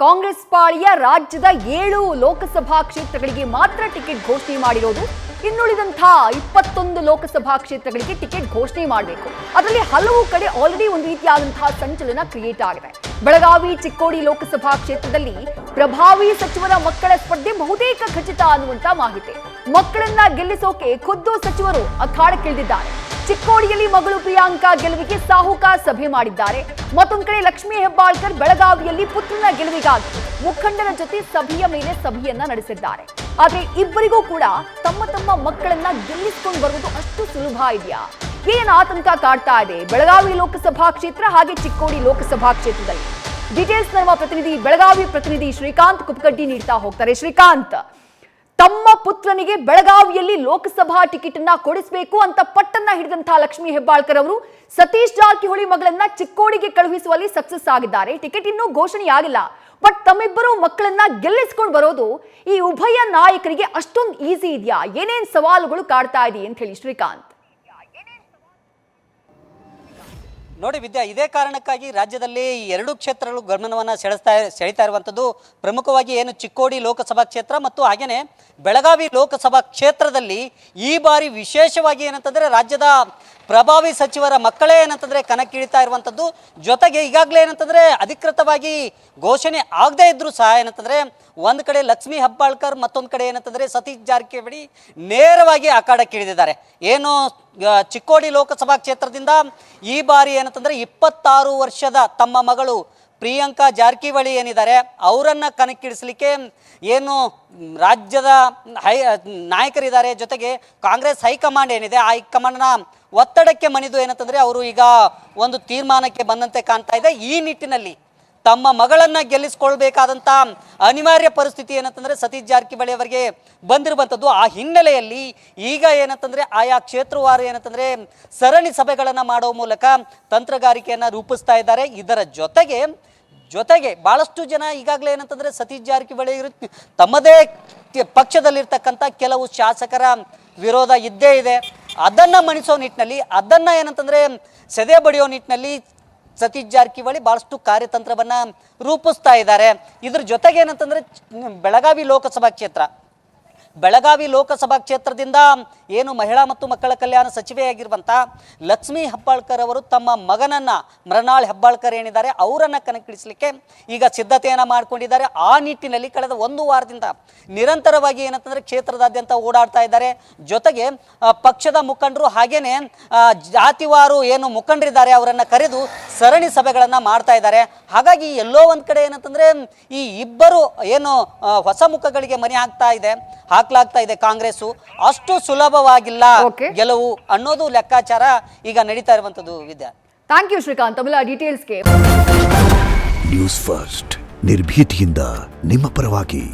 ಕಾಂಗ್ರೆಸ್ ಪಾಳಿಯ ರಾಜ್ಯದ 7 ಲೋಕಸಭಾ ಕ್ಷೇತ್ರಗಳಿಗೆ ಮಾತ್ರ ಟಿಕೆಟ್ ಘೋಷಣೆ ಮಾಡಿರೋದು. ಇನ್ನುಳಿದಂತಹ 21 ಲೋಕಸಭಾ ಕ್ಷೇತ್ರಗಳಿಗೆ ಟಿಕೆಟ್ ಘೋಷಣೆ ಮಾಡಬೇಕು. ಅದರಲ್ಲಿ ಹಲವು ಕಡೆ ಆಲ್ರೆಡಿ ಒಂದು ರೀತಿಯಾದಂತಹ ಸಂಚಲನ ಕ್ರಿಯೇಟ್ ಆಗಿದೆ. ಬೆಳಗಾವಿ, ಚಿಕ್ಕೋಡಿ ಲೋಕಸಭಾ ಕ್ಷೇತ್ರದಲ್ಲಿ ಪ್ರಭಾವಿ ಸಚಿವರ ಮಕ್ಕಳ ಸ್ಪರ್ಧೆ ಬಹುತೇಕ ಖಚಿತ ಅನ್ನುವಂತ ಮಾಹಿತಿ. ಮಕ್ಕಳನ್ನ ಗೆಲ್ಲಿಸೋಕೆ ಖುದ್ದು ಸಚಿವರು ಅಖಾಡಕ್ಕಿಳಿದಿದ್ದಾರೆ. ಚಿಕ್ಕೋಡಿಯಲ್ಲಿ ಮಗಳು ಪ್ರಿಯಾಂಕಾ ಗೆಲುವಿಗೆ ಸಾಹುಕಾರ ಸಭೆ ಮಾಡಿದ್ದಾರೆ. ಮತ್ತೊಂದು ಕಡೆ ಲಕ್ಷ್ಮೀ ಹೆಬ್ಬಾಳ್ಕರ್ ಬೆಳಗಾವಿಯಲ್ಲಿ ಪುತ್ರನ ಗೆಲುವಿಗಾಗಿ ಮುಖಂಡರ ಜೊತೆ ಸಭೆಯ ಮೇಲೆ ಸಭೆಯನ್ನ ನಡೆಸಿದ್ದಾರೆ. ಆದ್ರೆ ಇಬ್ಬರಿಗೂ ಕೂಡ ತಮ್ಮ ತಮ್ಮ ಮಕ್ಕಳನ್ನ ಗೆಲ್ಲಿಸಿಕೊಂಡು ಬರುವುದು ಅಷ್ಟು ಸುಲಭ ಇದೆಯಾ? ಏನ್ ಆತಂಕ ಕಾಡ್ತಾ ಇದೆ ಬೆಳಗಾವಿ ಲೋಕಸಭಾ ಕ್ಷೇತ್ರ ಹಾಗೆ ಚಿಕ್ಕೋಡಿ ಲೋಕಸಭಾ ಕ್ಷೇತ್ರದಲ್ಲಿ? ಡೀಟೇಲ್ಸ್ ನಮ್ಮ ಪ್ರತಿನಿಧಿ ಬೆಳಗಾವಿ ಪ್ರತಿನಿಧಿ ಶ್ರೀಕಾಂತ್ ಕುಪ್ಪಕಡ್ಡಿ ನೀಡ್ತಾ ಹೋಗ್ತಾರೆ. ಶ್ರೀಕಾಂತ್, ತಮ್ಮ ಪುತ್ರನಿಗೆ ಬೆಳಗಾವಿಯಲ್ಲಿ ಲೋಕಸಭಾ ಟಿಕೆಟ್ ಅನ್ನ ಕೊಡಿಸಬೇಕು ಅಂತ ಪಟ್ಟನ್ನ ಹಿಡಿದಂತಹ ಲಕ್ಷ್ಮೀ ಹೆಬ್ಬಾಳ್ಕರ್ ಅವರು ಸತೀಶ್ ಜಾರಕಿಹೊಳಿ ಮಗಳನ್ನ ಚಿಕ್ಕೋಡಿಗೆ ಕಳುಹಿಸುವಲ್ಲಿ ಸಕ್ಸಸ್ ಆಗಿದ್ದಾರೆ. ಟಿಕೆಟ್ ಇನ್ನೂ ಘೋಷಣೆಯಾಗಿಲ್ಲ. ಬಟ್ ತಮ್ಮಿಬ್ಬರು ಮಕ್ಕಳನ್ನ ಗೆಲ್ಲಿಸಿಕೊಂಡು ಬರೋದು ಈ ಉಭಯ ನಾಯಕರಿಗೆ ಅಷ್ಟೊಂದು ಈಸಿ ಇದೆಯಾ? ಏನೇನ್ ಸವಾಲುಗಳು ಕಾಡ್ತಾ ಇದೆ ಅಂತ ಹೇಳಿ ಶ್ರೀಕಾಂತ್. ನೋಡಿ ವಿದ್ಯಾ, ಇದೇ ಕಾರಣಕ್ಕಾಗಿ ರಾಜ್ಯದಲ್ಲಿ 2 ಕ್ಷೇತ್ರಗಳು ಗಮನವನ್ನು ಸೆಳೀತಾ ಇರುವಂಥದ್ದು. ಪ್ರಮುಖವಾಗಿ ಏನು ಚಿಕ್ಕೋಡಿ ಲೋಕಸಭಾ ಕ್ಷೇತ್ರ ಮತ್ತು ಹಾಗೆಯೇ ಬೆಳಗಾವಿ ಲೋಕಸಭಾ ಕ್ಷೇತ್ರದಲ್ಲಿ ಈ ಬಾರಿ ವಿಶೇಷವಾಗಿ ಏನಂತಂದರೆ ರಾಜ್ಯದ ಪ್ರಭಾವಿ ಸಚಿವರ ಮಕ್ಕಳೇ ಏನಂತಂದರೆ ಕಣಕ್ಕಿಳಿತಾ ಇರುವಂಥದ್ದು. ಜೊತೆಗೆ ಈಗಾಗಲೇ ಏನಂತಂದರೆ ಅಧಿಕೃತವಾಗಿ ಘೋಷಣೆ ಆಗದೇ ಇದ್ರೂ ಸಹ ಏನಂತಂದರೆ ಒಂದು ಕಡೆ ಲಕ್ಷ್ಮೀ ಹೆಬ್ಬಾಳ್ಕರ್, ಮತ್ತೊಂದು ಕಡೆ ಏನಂತಂದರೆ ಸತೀಶ್ ಜಾರಕಿಹೊಳಿ ನೇರವಾಗಿ ಅಖಾಡಕ್ಕಿಳಿದಿದ್ದಾರೆ. ಏನು ಚಿಕ್ಕೋಡಿ ಲೋಕಸಭಾ ಕ್ಷೇತ್ರದಿಂದ ಈ ಬಾರಿ ಏನಂತಂದರೆ 26 ವರ್ಷದ ತಮ್ಮ ಮಗಳು ಪ್ರಿಯಾಂಕಾ ಜಾರಕಿಹೊಳಿ ಏನಿದ್ದಾರೆ ಅವರನ್ನು ಕಣಕ್ಕಿಳಿಸಲಿಕ್ಕೆ ಏನು ರಾಜ್ಯದ ನಾಯಕರಿದ್ದಾರೆ, ಜೊತೆಗೆ ಕಾಂಗ್ರೆಸ್ ಹೈಕಮಾಂಡ್ ಏನಿದೆ ಆ ಹೈಕಮಾಂಡ್ನ ಒತ್ತಡಕ್ಕೆ ಮಣಿದು ಏನಂತಂದರೆ ಅವರು ಈಗ ಒಂದು ತೀರ್ಮಾನಕ್ಕೆ ಬಂದಂತೆ ಕಾಣ್ತಾ ಇದೆ. ಈ ನಿಟ್ಟಿನಲ್ಲಿ ತಮ್ಮ ಮಗಳನ್ನು ಗೆಲ್ಲಿಸ್ಕೊಳ್ಬೇಕಾದಂಥ ಅನಿವಾರ್ಯ ಪರಿಸ್ಥಿತಿ ಏನಂತಂದರೆ ಸತೀಶ್ ಜಾರಕಿಹೊಳಿ ಅವರಿಗೆ ಬಂದಿರುವಂಥದ್ದು. ಆ ಹಿನ್ನೆಲೆಯಲ್ಲಿ ಈಗ ಏನಂತಂದರೆ ಆಯಾ ಕ್ಷೇತ್ರವಾರು ಏನಂತಂದರೆ ಸರಣಿ ಸಭೆಗಳನ್ನು ಮಾಡುವ ಮೂಲಕ ತಂತ್ರಗಾರಿಕೆಯನ್ನು ರೂಪಿಸ್ತಾ ಇದ್ದಾರೆ. ಇದರ ಜೊತೆಗೆ ಭಾಳಷ್ಟು ಜನ ಈಗಾಗಲೇ ಏನಂತಂದರೆ ಸತೀಶ್ ಜಾರಕಿಹೊಳಿ ತಮ್ಮದೇ ಪಕ್ಷದಲ್ಲಿರ್ತಕ್ಕಂಥ ಕೆಲವು ಶಾಸಕರ ವಿರೋಧ ಇದ್ದೇ ಇದೆ. ಅದನ್ನು ಮಣಿಸೋ ನಿಟ್ಟಿನಲ್ಲಿ, ಅದನ್ನು ಏನಂತಂದರೆ ಸೆದೆ ಬಡಿಯೋ ನಿಟ್ಟಿನಲ್ಲಿ ಸತೀಶ್ ಜಾರಕಿಹೊಳಿ ಭಾಳಷ್ಟು ಕಾರ್ಯತಂತ್ರವನ್ನು ರೂಪಿಸ್ತಾ ಇದ್ದಾರೆ. ಇದ್ರ ಜೊತೆಗೆ ಏನಂತಂದರೆ ಬೆಳಗಾವಿ ಲೋಕಸಭಾ ಕ್ಷೇತ್ರದಿಂದ ಏನು ಮಹಿಳಾ ಮತ್ತು ಮಕ್ಕಳ ಕಲ್ಯಾಣ ಸಚಿವೆಯಾಗಿರುವಂಥ ಲಕ್ಷ್ಮೀ ಹೆಬ್ಬಾಳ್ಕರ್ ಅವರು ತಮ್ಮ ಮಗನನ್ನು ಮೃಣಾಲ್ ಹೆಬ್ಬಾಳ್ಕರ್ ಏನಿದ್ದಾರೆ ಅವರನ್ನು ಕಣಕ್ಕಿಳಿಸಲಿಕ್ಕೆ ಈಗ ಸಿದ್ಧತೆಯನ್ನು ಮಾಡಿಕೊಂಡಿದ್ದಾರೆ. ಆ ನಿಟ್ಟಿನಲ್ಲಿ ಕಳೆದ 1 ವಾರದಿಂದ ನಿರಂತರವಾಗಿ ಏನಂತಂದರೆ ಕ್ಷೇತ್ರದಾದ್ಯಂತ ಓಡಾಡ್ತಾ ಇದ್ದಾರೆ. ಜೊತೆಗೆ ಪಕ್ಷದ ಮುಖಂಡರು ಹಾಗೇನೆ ಜಾತಿವಾರು ಏನು ಮುಖಂಡರಿದ್ದಾರೆ ಅವರನ್ನು ಕರೆದು ಸರಣಿ ಸಭೆಗಳನ್ನು ಮಾಡ್ತಾ ಇದ್ದಾರೆ. ಹಾಗಾಗಿ ಎಲ್ಲೋ ಒಂದು ಕಡೆ ಏನಂತಂದರೆ ಈ ಇಬ್ಬರು ಏನು ಹೊಸ ಮುಖಗಳಿಗೆ ಮನೆ ಹಾಕ್ಲಾಗ್ತಾ ಇದೆ ಕಾಂಗ್ರೆಸ್ಸು. ಅಷ್ಟು ಸುಲಭವಾಗಿಲ್ಲ ಗೆಲುವು ಅನ್ನೋದು ಲೆಕ್ಕಾಚಾರ ಈಗ ನಡೀತಾ ಇರುವಂತದ್ದು. Vidya, thank you Srikanth. ತಮಿಳ ಡೀಟೇಲ್ಸ್ಗೆ ನ್ಯೂಸ್ ಫಸ್ಟ್ ನಿರ್ಭೀತಿಯಿಂದ ನಿಮ್ಮ ಪರವಾಗಿ.